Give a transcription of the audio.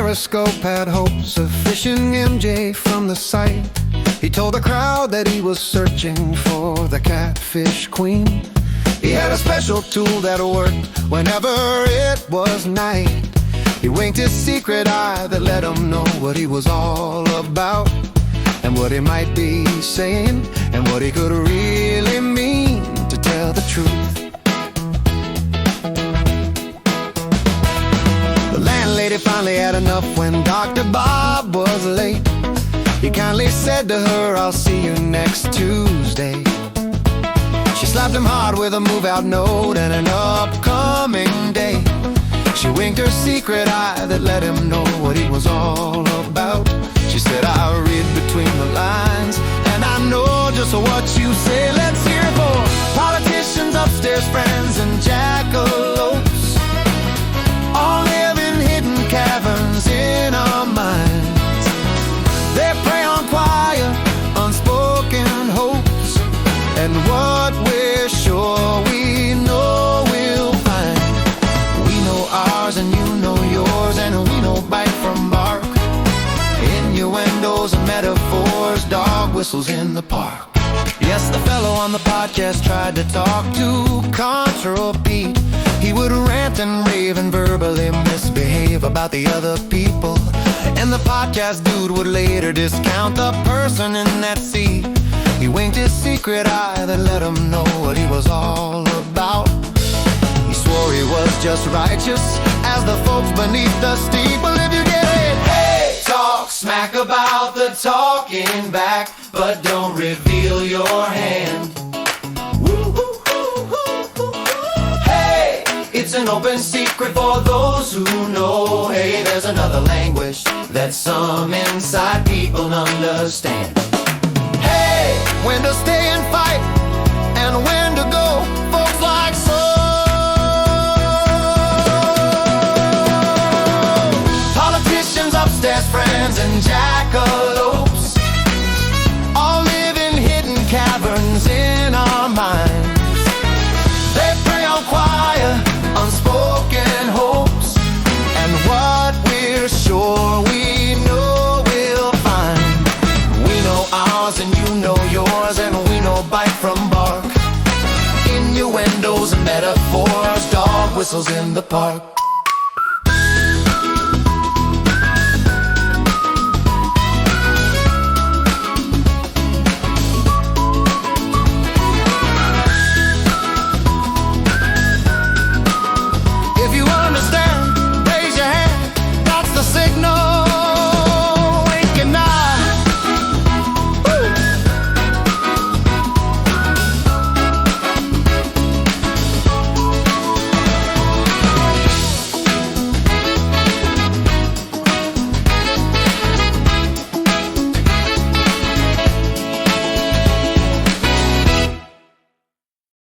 Periscope had hopes of fishing MJ from the site. He told the crowd that he was searching for the catfish queen. He had a special tool that worked whenever it was night. He winked his secret eye that let him know what he was all about, and what he might be saying, and what he could really mean to tell the truth. The landlady finally had enough when Dr. Bob was late. He kindly said to her, "I'll see you next Tuesday." She slapped him hard with a move-out note and an upcoming date. She winked her secret eye that let him know what he was all about. She said, "I read between the lines, and I know just what you say." Let's hear it for politicians, upstairs friends, and jackalopes. All live in hidden caverns in our minds. They prey on quiet, unspoken hopes, and what we're sure we know we'll find. We know ours and you know yours, and we know bite from bark, innuendos and metaphors, dog whistles in the park. Yes, the fellow on the podcast tried to talk to Contra Pete. He would rant and rave and verbally misbehave about the other people, and the podcast dude would later discount the person in that seat. He winked his secret eye that let him know what he was all about. He swore he was just righteous as the folks beneath the steeple. If you get it, hey, talk smack about the talking back, but don't reveal your hand. Hey, it's an open secret for those who know. Hey, there's another language that some inside people understand. Hey, when to stay and fight and when to go, folks like so. Politicians, upstairs friends, and jackalopes all live in hidden caverns in our minds. They prey on quiet, unspoken hopes, and what we're sure we know we'll find. We know ours and you know yours, and we know bite from bark, innuendos and metaphors, dog whistles in the park.